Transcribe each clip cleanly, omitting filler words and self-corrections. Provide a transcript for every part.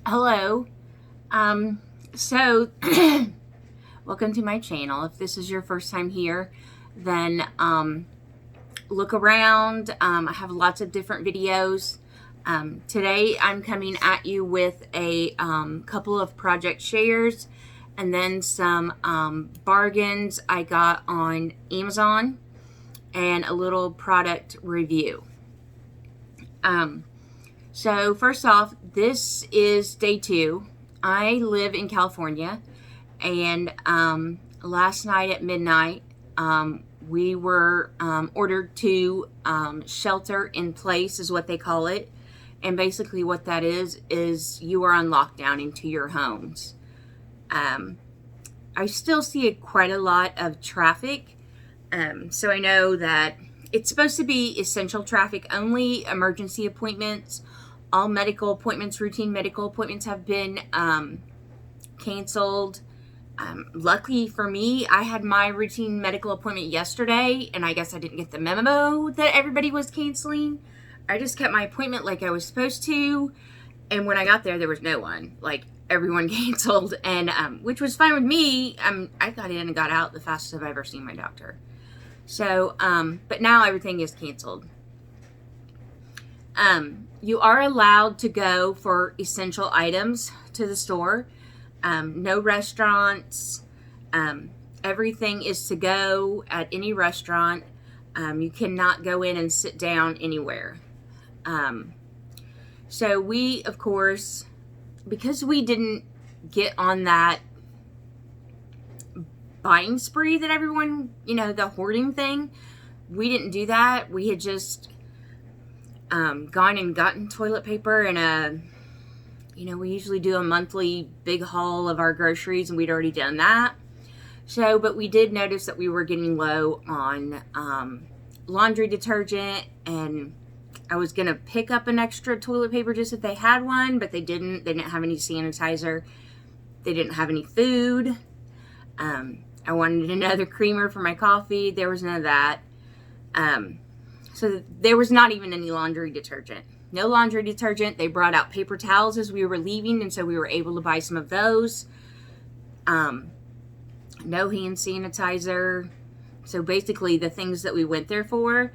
Hello. So welcome to my channel. If this is your first time here, then look around. I have lots of different videos. Today I'm coming at you with a couple of project shares and then some bargains I got on Amazon and a little product review. So first off, this is day 2. I live in California, and last night at midnight, we were ordered to shelter in place, is what they call it. And basically what that is you are on lockdown into your homes. I still see quite a lot of traffic, so I know that it's supposed to be essential traffic only, emergency appointments. All medical appointments, routine medical appointments have been canceled. Luckily for me, I had my routine medical appointment yesterday, and I guess I didn't get the memo that everybody was canceling. I just kept my appointment like I was supposed to, and when I got there was no one. Like, everyone canceled, and which was fine with me. I got in and got out the fastest I've ever seen my doctor. So, but now everything is canceled. You are allowed to go for essential items to the store. No restaurants. Everything is to go at any restaurant. You cannot go in and sit down anywhere. So we, of course, because we didn't get on that buying spree that everyone, the hoarding thing, we didn't do that. We had just gone and gotten toilet paper and we usually do a monthly big haul of our groceries, and we'd already done that. So, but we did notice that we were getting low on laundry detergent, and I was going to pick up an extra toilet paper just if they had one, but they didn't. They didn't have any sanitizer. They didn't have any food. I wanted another creamer for my coffee. There was none of that. So there was not even any laundry detergent. No laundry detergent. They brought out paper towels as we were leaving, and so we were able to buy some of those. No hand sanitizer. So basically the things that we went there for.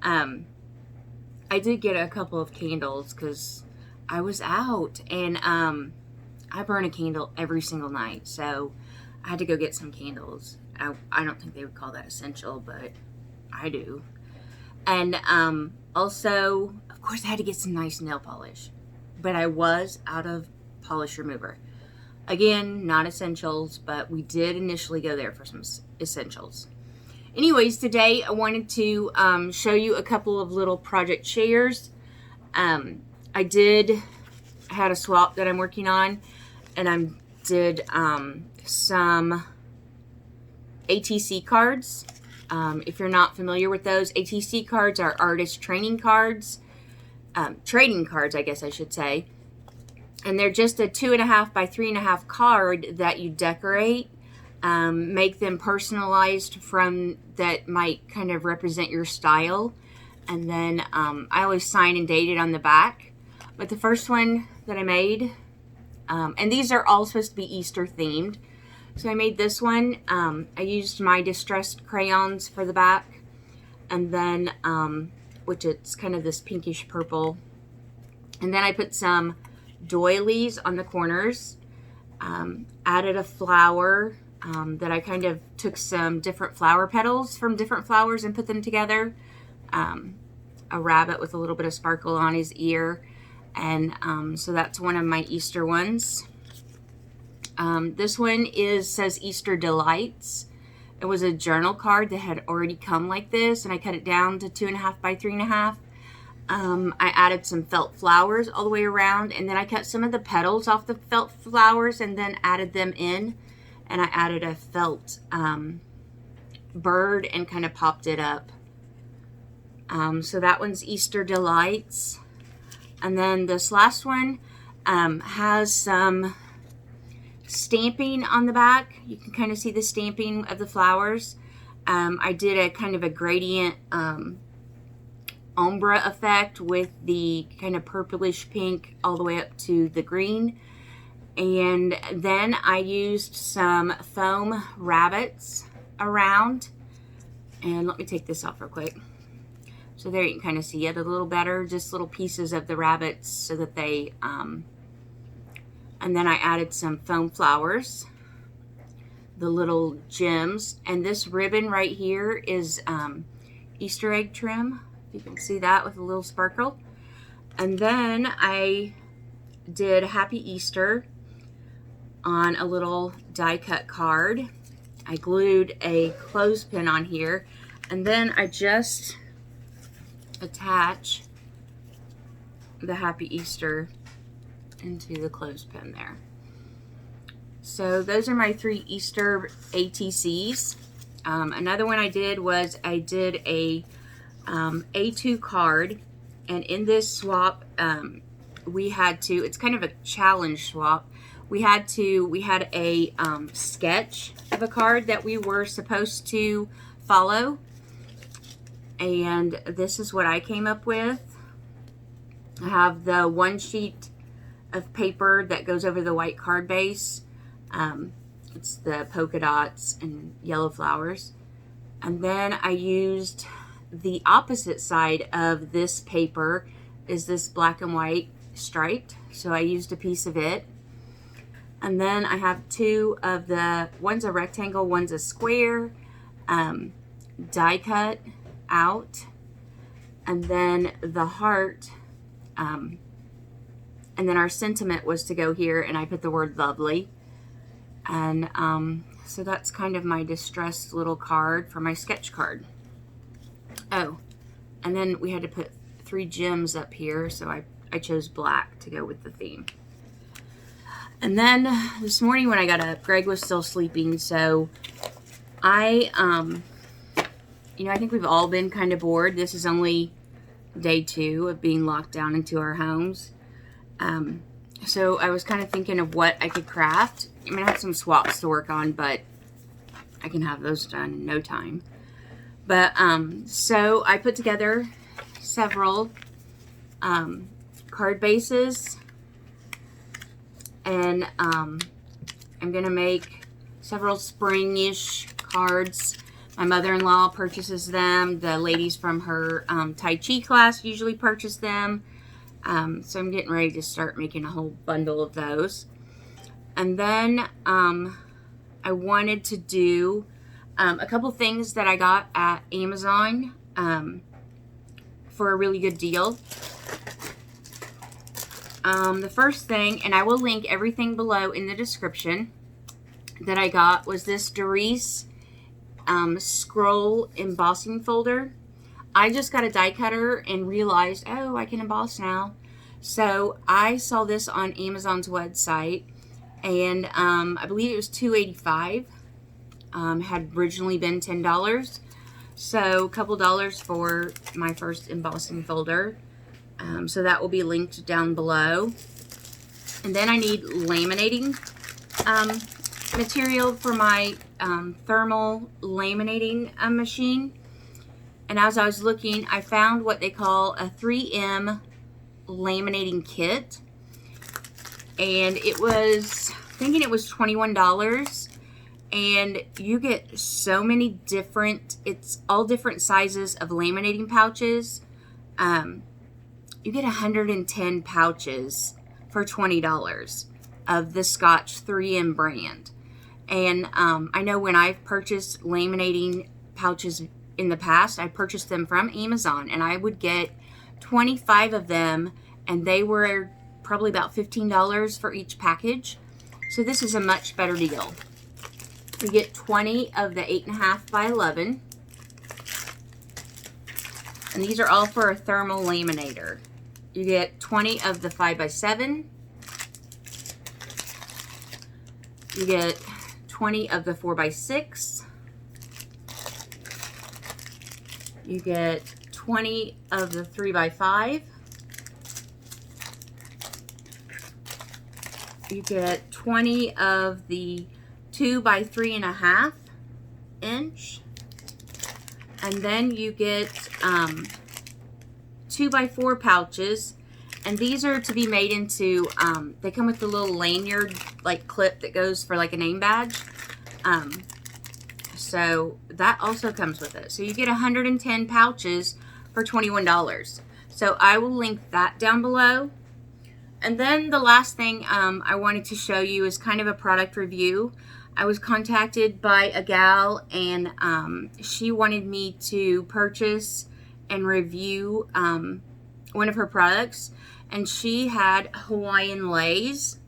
I did get a couple of candles because I was out, and I burn a candle every single night, so I had to go get some candles. I don't think they would call that essential, but I do. And also, of course, I had to get some nice nail polish, but I was out of polish remover. Again, not essentials, but we did initially go there for some essentials. Anyways, today I wanted to show you a couple of little project shares. I had a swap that I'm working on, and I did some ATC cards. If you're not familiar with those, ATC cards are artist training cards, trading cards, I guess I should say. And they're just a 2.5 by 3.5 card that you decorate, make them personalized from that might kind of represent your style. And then I always sign and date it on the back. But the first one that I made, and these are all supposed to be Easter themed. So I made this one. I used my distressed crayons for the back, and then, which it's kind of this pinkish purple. And then I put some doilies on the corners, added a flower that I kind of took some different flower petals from different flowers and put them together. A rabbit with a little bit of sparkle on his ear. And so that's one of my Easter ones. This one says Easter Delights. It was a journal card that had already come like this, and I cut it down to 2.5 by 3.5. I added some felt flowers all the way around, and then I cut some of the petals off the felt flowers and then added them in, and I added a felt bird and kind of popped it up. So that one's Easter Delights. And then this last one has some stamping on the back. You can kind of see the stamping of the flowers. I did a kind of a gradient ombre effect with the kind of purplish pink all the way up to the green. And then I used some foam rabbits around. And let me take this off real quick. So there you can kind of see it a little better, just little pieces of the rabbits so that they, and then I added some foam flowers, the little gems, and this ribbon right here is Easter egg trim. You can see that with a little sparkle. And then I did Happy Easter on a little die cut card. I glued a clothespin on here, and then I just attach the Happy Easter into the clothespin there. So those are my 3 Easter ATCs. Another one I did was I did a A2 card, and in this swap we had to, it's kind of a challenge swap. We had a sketch of a card that we were supposed to follow, and this is what I came up with. I have the 1 sheet of paper that goes over the white card base. It's the polka dots and yellow flowers. And then I used the opposite side of this paper is this black and white striped. So I used a piece of it. And then I have 2 of the, one's a rectangle, one's a square, die cut out. And then the heart, and then our sentiment was to go here, and I put the word lovely. And so that's kind of my distressed little card for my sketch card. Oh, and then we had to put 3 gems up here, so I chose black to go with the theme. And then this morning when I got up, Greg was still sleeping, so I think we've all been kind of bored. This is only day 2 of being locked down into our homes. So I was kind of thinking of what I could craft. I mean, I have some swaps to work on, but I can have those done in no time. But, so I put together several card bases, and I'm going to make several spring-ish cards. My mother-in-law purchases them. The ladies from her Tai Chi class usually purchase them. So I'm getting ready to start making a whole bundle of those. And then I wanted to do a couple things that I got at Amazon for a really good deal. The first thing, and I will link everything below in the description, that I got was this Darice scroll embossing folder. I just got a die cutter and realized, oh, I can emboss now. So I saw this on Amazon's website, and I believe it was $2.85. Had originally been $10. So a couple dollars for my first embossing folder. So that will be linked down below. And then I need laminating material for my thermal laminating machine. And as I was looking, I found what they call a 3M laminating kit. And it was, thinking it was $21. And you get so many different, it's all different sizes of laminating pouches. You get 110 pouches for $20 of the Scotch 3M brand. And I know when I've purchased laminating pouches in the past, I purchased them from Amazon, and I would get 25 of them, and they were probably about $15 for each package. So this is a much better deal. You get 20 of the 8.5 by 11. And these are all for a thermal laminator. You get 20 of the 5 by 7. You get 20 of the 4 by 6. You get 20 of the 3 by 5. You get 20 of the 2 by 3.5 inch. And then you get 2x4 pouches. And these are to be made into, they come with the little lanyard, like, clip that goes for, like, a name badge. So that also comes with it. So you get 110 pouches for $21. So I will link that down below. And then the last thing I wanted to show you is kind of a product review. I was contacted by a gal, and she wanted me to purchase and review one of her products. And she had Hawaiian Leis.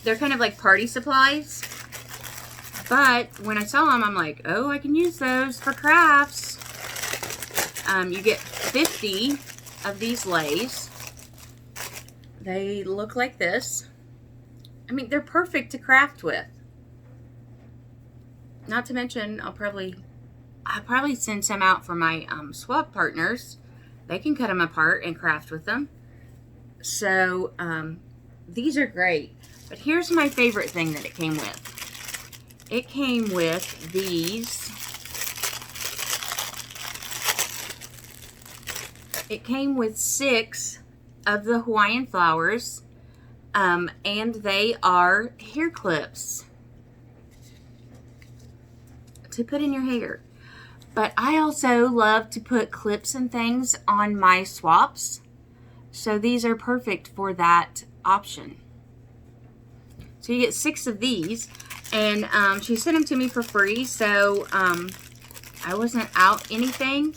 They're kind of like party supplies. But when I saw them, I'm like, oh, I can use those for crafts. You get 50 of these leis. They look like this. I mean, they're perfect to craft with. Not to mention, I'll probably send some out for my swap partners. They can cut them apart and craft with them. So, these are great. But here's my favorite thing that it came with. It came with these. It came with 6 of the Hawaiian flowers. And they are hair clips to put in your hair. But I also love to put clips and things on my swaps. So these are perfect for that option. So you get 6 of these, and she sent them to me for free, so I wasn't out anything.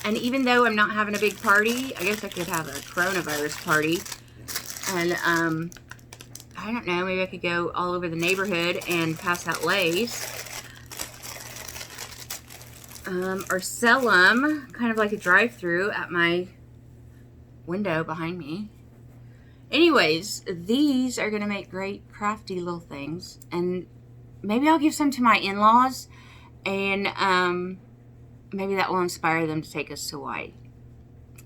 And even though I'm not having a big party, I guess I could have a coronavirus party. And I don't know, maybe I could go all over the neighborhood and pass out leis. Or sell them, kind of like a drive-through at my window behind me. Anyways, these are going to make great crafty little things. And maybe I'll give some to my in-laws. And maybe that will inspire them to take us to Hawaii.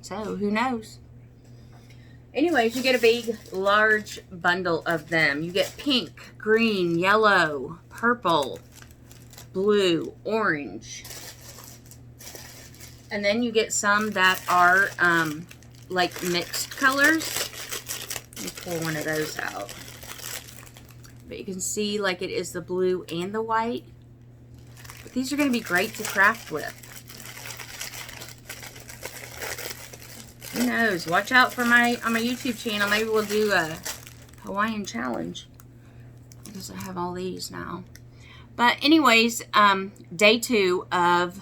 So, who knows? Anyways, you get a big, large bundle of them. You get pink, green, yellow, purple, blue, orange. And then you get some that are like mixed colors. Let me pull one of those out. But you can see like it is the blue and the white. But these are going to be great to craft with. Who knows? Watch out for on my YouTube channel. Maybe we'll do a Hawaiian challenge. Because I have all these now. But anyways, day 2 of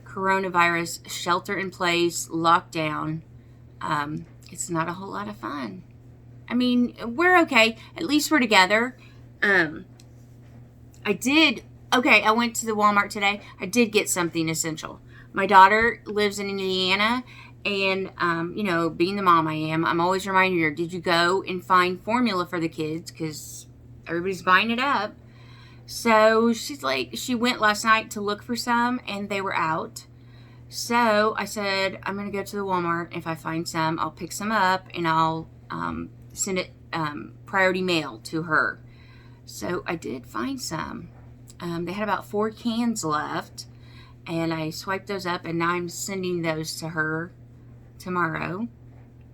coronavirus shelter in place, lockdown. It's not a whole lot of fun. I mean, we're okay. At least we're together. I went to the Walmart today. I did get something essential. My daughter lives in Indiana, and, you know, being the mom I am, I'm always reminding her, did you go and find formula for the kids? Because everybody's buying it up. So she's like, she went last night to look for some, and they were out. So I said, I'm going to go to the Walmart. If I find some, I'll pick some up, and I'll send it priority mail to her. So I did find some. They had about 4 cans left, and I swiped those up, and now I'm sending those to her tomorrow.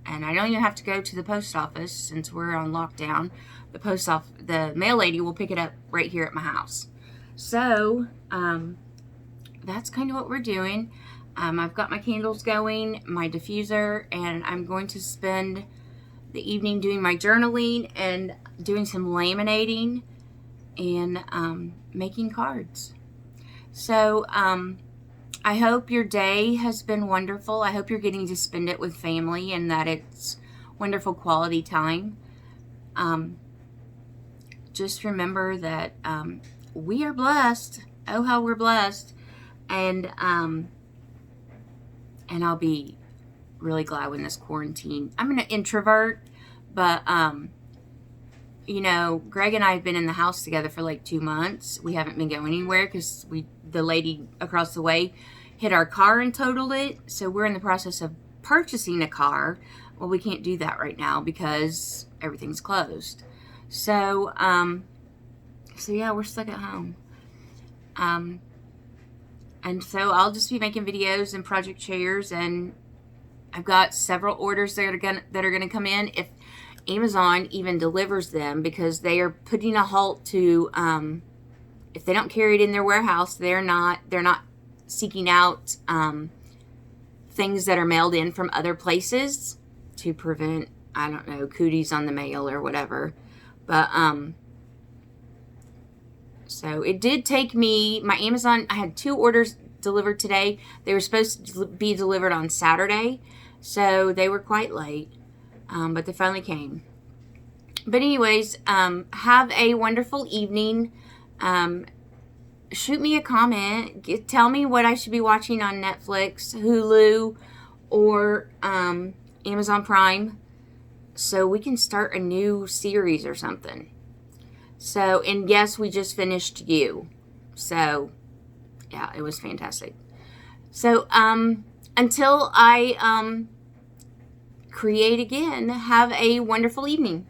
And I don't even have to go to the post office since we're on lockdown. The mail lady will pick it up right here at my house. So, that's kind of what we're doing. I've got my candles going, my diffuser, and I'm going to spend the evening doing my journaling and doing some laminating and making cards. So, I hope your day has been wonderful. I hope you're getting to spend it with family and that it's wonderful quality time. Just remember that we are blessed. Oh, how we're blessed. And I'll be really glad when this quarantine... I'm an introvert, but, you know, Greg and I have been in the house together for like 2 months. We haven't been going anywhere because the lady across the way hit our car and totaled it. So we're in the process of purchasing a car. Well, we can't do that right now because everything's closed. So, so yeah, we're stuck at home. And so I'll just be making videos and project shares and I've got several orders that are gonna come in if Amazon even delivers them, because they are putting a halt to if they don't carry it in their warehouse, they're not seeking out things that are mailed in from other places to prevent, I don't know, cooties on the mail or whatever. But so it did take me, my Amazon, I had 2 orders delivered today. They were supposed to be delivered on Saturday, so they were quite late, but they finally came. But anyways, have a wonderful evening. Shoot me a comment. Tell me what I should be watching on Netflix, Hulu, or Amazon Prime, so we can start a new series or something. So, and yes, we just finished You. So, yeah, it was fantastic. So, until I create again, have a wonderful evening.